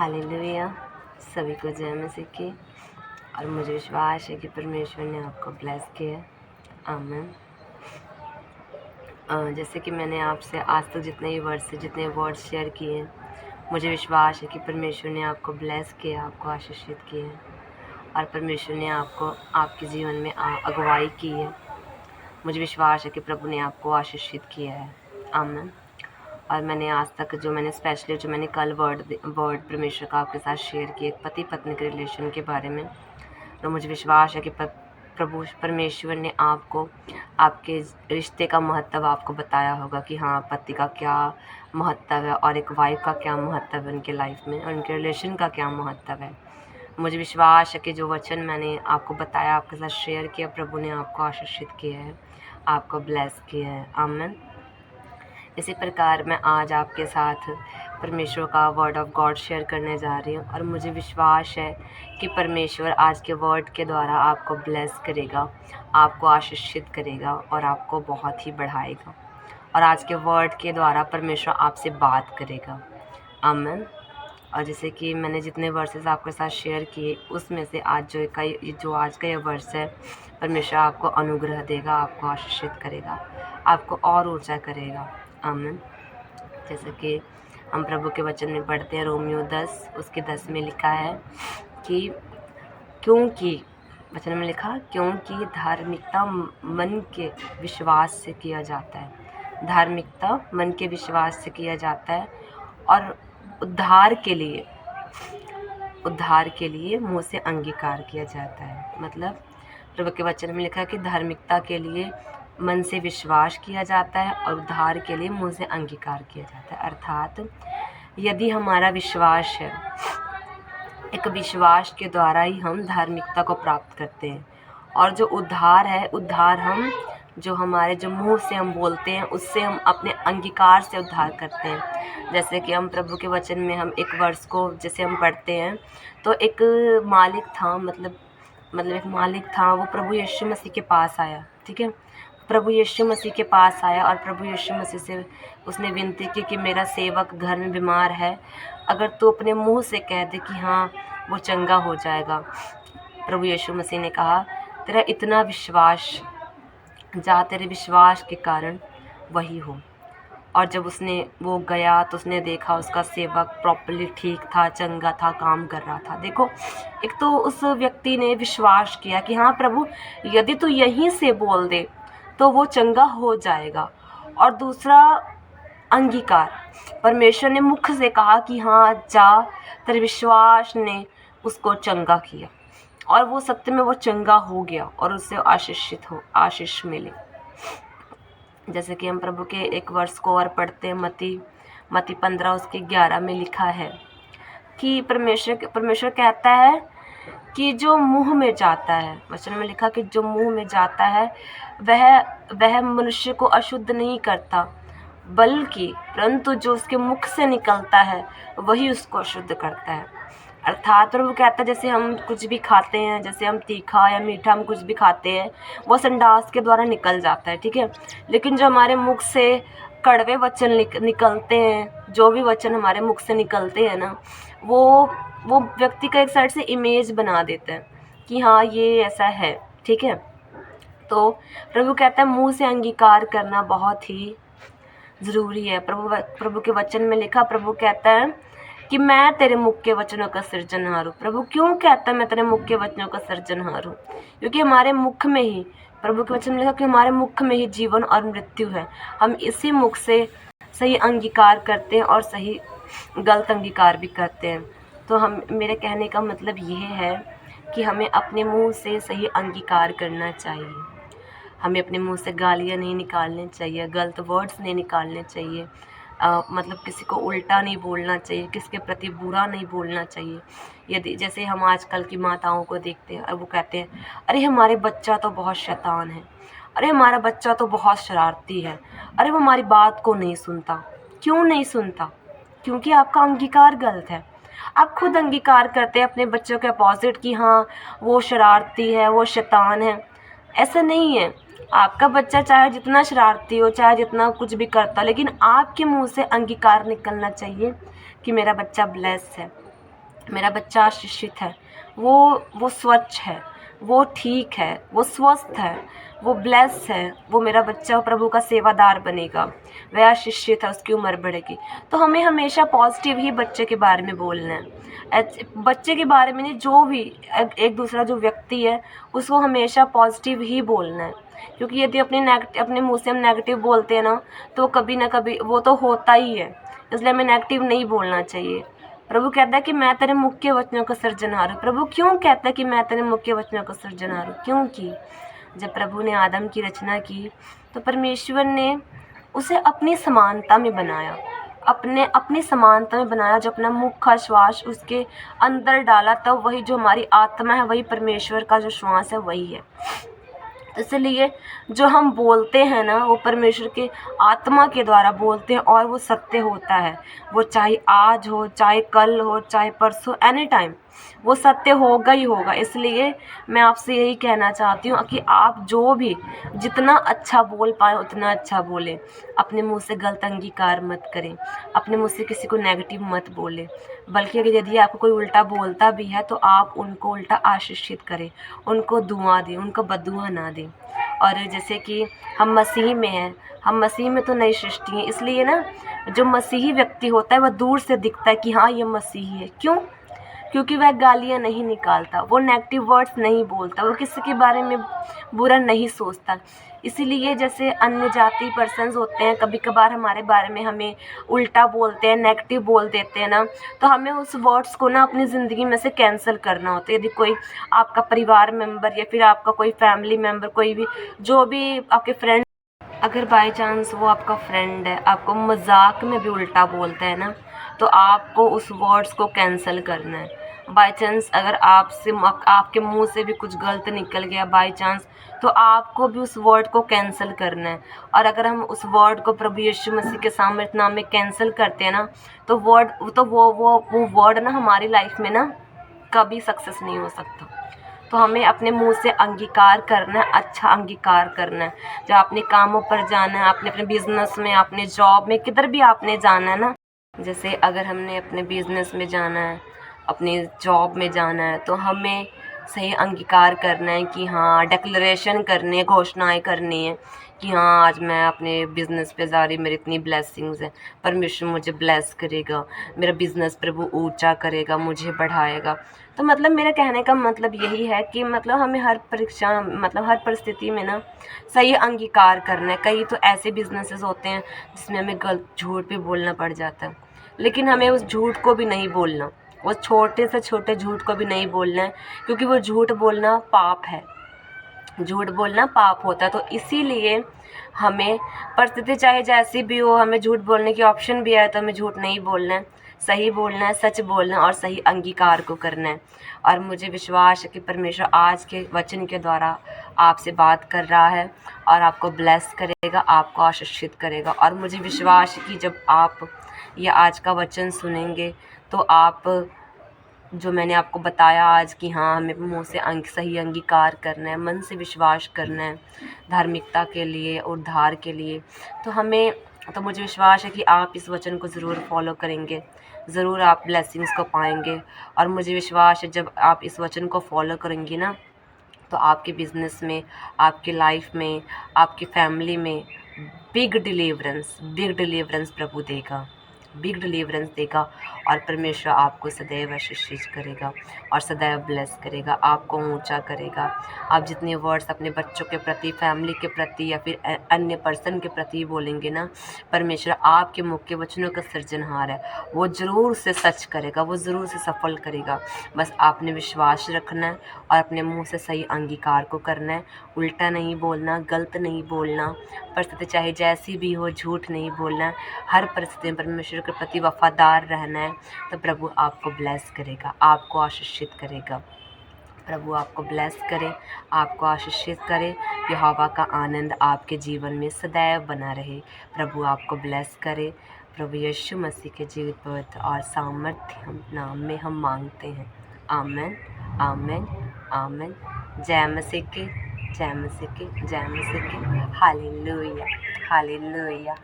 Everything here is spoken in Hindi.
हालेलुया। सभी को जय मसीह की। और मुझे विश्वास है कि परमेश्वर ने आपको ब्लेस किया है। आमीन। जैसे कि मैंने आपसे आज तक जितने वर्ड शेयर किए हैं, मुझे विश्वास है कि परमेश्वर ने आपको ब्लेस किया, आपको आशीषित किया है और परमेश्वर ने आपको आपके जीवन में अगुवाई की है। मुझे विश्वास है कि प्रभु ने आपको आशीषित किया है। आमीन। और मैंने आज तक जो मैंने कल वर्ड परमेश्वर का आपके साथ शेयर किया पति पत्नी के रिलेशन के बारे में, तो मुझे विश्वास है कि प्रभु परमेश्वर ने आपको आपके रिश्ते का महत्व आपको बताया होगा कि हाँ, पति का क्या महत्व है और एक वाइफ का क्या महत्व है उनके लाइफ में और उनके रिलेशन का क्या महत्व है। मुझे विश्वास है कि जो वचन मैंने आपको बताया, आपके साथ शेयर किया, प्रभु ने आपको आशीषित किया है, आपको ब्लेस किया है। आमीन। इसी प्रकार मैं आज आपके साथ परमेश्वर का वर्ड ऑफ गॉड शेयर करने जा रही हूँ और मुझे विश्वास है कि परमेश्वर आज के वर्ड के द्वारा आपको ब्लेस करेगा, आपको आशीषित करेगा और आपको बहुत ही बढ़ाएगा। और आज के वर्ड के द्वारा परमेश्वर आपसे बात करेगा। आमीन। और जैसे कि मैंने जितने वर्सेस आपके साथ शेयर किए, उसमें से आज जो आज का ये वर्स है, परमेश्वर आपको अनुग्रह देगा, आपको आशीषित करेगा, आपको और ऊंचा करेगा। आमीन। जैसे कि हम प्रभु के वचन में पढ़ते हैं, रोमियो 10 उसके 10 में लिखा है कि क्योंकि वचन में लिखा, क्योंकि धार्मिकता मन के विश्वास से किया जाता है। धार्मिकता मन के विश्वास से किया जाता है और उद्धार के लिए मुँह से अंगीकार किया जाता है। मतलब प्रभु के वचन में लिखा है कि धार्मिकता के लिए मन से विश्वास किया जाता है और उद्धार के लिए मुँह से अंगीकार किया जाता है। अर्थात यदि हमारा विश्वास है, एक विश्वास के द्वारा ही हम धार्मिकता को प्राप्त करते हैं। और जो उद्धार है, उद्धार हम जो मुंह से हम बोलते हैं, उससे हम अपने अंगीकार से उद्धार करते हैं। जैसे कि हम प्रभु के वचन में हम एक वर्स को जैसे हम पढ़ते हैं, तो एक मालिक था, मतलब एक मालिक था, वो प्रभु यीशु मसीह के पास आया। ठीक है, प्रभु यीशु मसीह के पास आया और प्रभु यीशु मसीह से उसने विनती की कि मेरा सेवक घर में बीमार है, अगर तू अपने मुंह से कह दे कि हाँ, वो चंगा हो जाएगा। प्रभु यीशु मसीह ने कहा, तेरा इतना विश्वास, जा तेरे विश्वास के कारण वही हो। और जब वो गया तो उसने देखा उसका सेवक प्रॉपर्ली ठीक था, चंगा था, काम कर रहा था। देखो, एक तो उस व्यक्ति ने विश्वास किया कि हाँ प्रभु, यदि तू यहीं से बोल दे तो वो चंगा हो जाएगा। और दूसरा अंगीकार, परमेश्वर ने मुख से कहा कि हाँ जा, तेरे विश्वास ने उसको चंगा किया और वो सत्य में वो चंगा हो गया और उससे आशीष मिले। जैसे कि हम प्रभु के एक वर्ष को और पढ़ते हैं, मत्ती 15 उसके 11 में लिखा है कि परमेश्वर कहता है कि जो मुंह में जाता है, वचन में लिखा कि जो मुंह में जाता है वह मनुष्य को अशुद्ध नहीं करता, बल्कि परंतु जो उसके मुख से निकलता है वही उसको अशुद्ध करता है। अर्थात प्रभु कहता है, जैसे हम कुछ भी खाते हैं, जैसे हम तीखा या मीठा हम कुछ भी खाते हैं, वो संडास के द्वारा निकल जाता है। ठीक है, लेकिन जो हमारे मुख से कड़वे वचन निकलते हैं, जो भी वचन हमारे मुख से निकलते हैं ना, वो व्यक्ति का एक साइड से इमेज बना देता है कि हाँ ये ऐसा है। ठीक है, तो प्रभु कहता है मुंह से अंगीकार करना बहुत ही ज़रूरी है। प्रभु के वचन में लिखा, प्रभु कहता है कि मैं तेरे मुख के वचनों का सृजनहार हूँ। प्रभु क्यों कहता है मैं तेरे मुख के वचनों का सृजनहार हूँ? क्योंकि हमारे मुख में ही, प्रभु के वचन में लिखा कि हमारे मुख में ही जीवन और मृत्यु है। हम इसी मुख से सही अंगीकार करते हैं और सही गलत अंगीकार भी करते हैं। तो मेरे कहने का मतलब यह है कि हमें अपने मुँह से सही अंगीकार करना चाहिए। हमें अपने मुंह से गालियाँ नहीं निकालनी चाहिए, गलत वर्ड्स नहीं निकालने चाहिए, मतलब किसी को उल्टा नहीं बोलना चाहिए, किसी के प्रति बुरा नहीं बोलना चाहिए। यदि जैसे हम आजकल की माताओं को देखते हैं और वो कहते हैं, अरे हमारे बच्चा तो बहुत शैतान है, अरे हमारा बच्चा तो बहुत शरारती है, अरे वो हमारी बात को नहीं सुनता। क्यों नहीं सुनता? क्योंकि आपका अंगीकार गलत है। आप खुद अंगीकार करते हैं अपने बच्चों के अपोजिट कि हाँ वो शरारती है, वो शैतान है। ऐसा नहीं है। आपका बच्चा चाहे जितना शरारती हो, चाहे जितना कुछ भी करता, लेकिन आपके मुंह से अंगीकार निकलना चाहिए कि मेरा बच्चा ब्लेस्ड है, मेरा बच्चा आशीषित है, वो स्वच्छ है, वो ठीक है, वो स्वस्थ है, वो ब्लेस है, वो मेरा बच्चा प्रभु का सेवादार बनेगा, वह आशीषित है, उसकी उम्र बढ़ेगी। तो हमें हमेशा पॉजिटिव ही बच्चे के बारे में बोलना है। बच्चे के बारे में नहीं, जो भी एक दूसरा जो व्यक्ति है उसको हमेशा पॉजिटिव ही बोलना है, क्योंकि यदि अपने मुँह से हम नेगेटिव बोलते हैं ना, तो कभी ना कभी वो तो होता ही है, इसलिए हमें नेगेटिव नहीं बोलना चाहिए। प्रभु कहता है कि मैं तेरे मुख्य वचनों का सृजनहार हूँ। प्रभु क्यों कहता है कि मैं तेरे मुख्य वचनों का सृजनहार हूँ? क्योंकि जब प्रभु ने आदम की रचना की तो परमेश्वर ने उसे अपनी समानता में बनाया, अपनी समानता में बनाया। जो अपना मुख का श्वास उसके अंदर डाला, तब वही जो हमारी आत्मा है, वही परमेश्वर का जो श्वास है वही है। इसलिए जो हम बोलते हैं ना, वो परमेश्वर के आत्मा के द्वारा बोलते हैं और वो सत्य होता है। वो चाहे आज हो, चाहे कल हो, चाहे परसों, एनी टाइम वो सत्य होगा ही होगा। इसलिए मैं आपसे यही कहना चाहती हूँ कि आप जो भी जितना अच्छा बोल पाए उतना अच्छा बोलें। अपने मुंह से गलत अंगीकार मत करें, अपने मुंह से किसी को नेगेटिव मत बोलें, बल्कि अगर यदि आपको कोई उल्टा बोलता भी है तो आप उनको उल्टा आशीषित करें, उनको दुआ दें, उनको बददुआ ना दें। और जैसे कि हम मसीह में हैं, हम मसीह में तो नई सृष्टि हैं, इसलिए ना जो मसीही व्यक्ति होता है वह दूर से दिखता है कि हाँ ये मसीही है। क्यों? क्योंकि वह गालियाँ नहीं निकालता, वो नेगेटिव वर्ड्स नहीं बोलता, वो किसी के बारे में बुरा नहीं सोचता। इसीलिए जैसे अन्य जाति पर्सन्स होते हैं, कभी कभार हमारे बारे में हमें उल्टा बोलते हैं, नेगेटिव बोल देते हैं ना, तो हमें उस वर्ड्स को ना अपनी ज़िंदगी में से कैंसिल करना होता है। यदि कोई आपका परिवार मेंबर या फिर आपका कोई फैमिली मेंबर, कोई भी जो भी आपके फ्रेंड, अगर बाय चांस वो आपका फ्रेंड है, आपको मजाक में भी उल्टा बोलता है ना, तो आपको उस वर्ड्स को कैंसिल करना है। बाय चांस अगर आपके मुंह से भी कुछ गलत निकल गया बाय चांस, तो आपको भी उस वर्ड को कैंसिल करना है। और अगर हम उस वर्ड को प्रभु यीशु मसीह के सामर्थ्य नाम में कैंसिल करते हैं ना, तो वो वर्ड ना हमारी लाइफ में ना कभी सक्सेस नहीं हो सकता। तो हमें अपने मुंह से अंगीकार करना है, अच्छा अंगीकार करना है। जब अपने कामों पर जाना है, अपने बिजनेस में, अपने जॉब में, किधर भी आपने जाना है ना, जैसे अगर हमने अपने बिजनेस में जाना है, अपनी जॉब में जाना है, तो हमें सही अंगीकार करना है कि हाँ, डिक्लेरेशन करनी है, घोषणाएं करनी है कि हाँ आज मैं अपने बिज़नेस पे जा रही, मेरी इतनी ब्लेसिंग्स हैं, परमेश्वर मुझे ब्लेस करेगा, मेरा बिज़नेस प्रभु ऊंचा करेगा, मुझे बढ़ाएगा। तो मतलब मेरा कहने का मतलब यही है कि मतलब हमें हर परीक्षा मतलब हर परिस्थिति में ना सही अंगीकार करना है। कई तो ऐसे बिजनेसेस होते हैं जिसमें हमें गलत झूठ भी बोलना पड़ जाता है, लेकिन हमें उस झूठ को भी नहीं बोलना, वो छोटे से छोटे झूठ को भी नहीं बोलना है, क्योंकि वो झूठ बोलना पाप है, झूठ बोलना पाप होता है। तो इसीलिए हमें परिस्थिति चाहे जैसी भी हो, हमें झूठ बोलने की ऑप्शन भी आए तो हमें झूठ नहीं बोलना है, सही बोलना है, सच बोलना है और सही अंगीकार को करना है। और मुझे विश्वास है कि परमेश्वर आज के वचन के द्वारा आपसे बात कर रहा है और आपको ब्लेस करेगा, आपको आशीषित करेगा। और मुझे विश्वास है कि जब आप ये आज का वचन सुनेंगे तो आप जो मैंने आपको बताया आज कि हाँ हमें मुँह से सही अंगीकार करना है, मन से विश्वास करना है धार्मिकता के लिए, उद्धार के लिए, तो मुझे विश्वास है कि आप इस वचन को ज़रूर फॉलो करेंगे, ज़रूर आप ब्लेसिंग्स को पाएंगे। और मुझे विश्वास है जब आप इस वचन को फॉलो करेंगी ना, तो आपके बिज़नेस में, आपकी लाइफ में, आपकी फैमिली में बिग डिलीवरेंस प्रभु देगा, बिग डिलीवरेंस देगा। और परमेश्वर आपको सदैव आशीषित करेगा और सदैव ब्लेस करेगा, आपको ऊंचा करेगा। आप जितने वर्ड्स अपने बच्चों के प्रति, फैमिली के प्रति या फिर अन्य पर्सन के प्रति बोलेंगे ना, परमेश्वर आपके मुख के वचनों का सृजनहार है, वो ज़रूर उसे सच करेगा, वो ज़रूर उसे सफल करेगा। बस आपने विश्वास रखना है और अपने मुँह से सही अंगीकार को करना है, उल्टा नहीं बोलना, गलत नहीं बोलना, परिस्थिति चाहे जैसी भी हो झूठ नहीं बोलना है, हर परिस्थिति में परमेश्वर के प्रति वफादार रहना है। तो प्रभु आपको ब्लेस करेगा, आपको आशीषित करेगा। प्रभु आपको ब्लेस करे, आपको आशीषित करे। यहोवा का आनंद आपके जीवन में सदैव बना रहे। प्रभु आपको ब्लेस करे। प्रभु यीशु मसीह के जीवित पवित्र और सामर्थ्य नाम में हम मांगते हैं। आमीन, आमीन, आमीन। जय मसीह की, जय मसीह की, जय मसीह की। Hallelujah, hallelujah.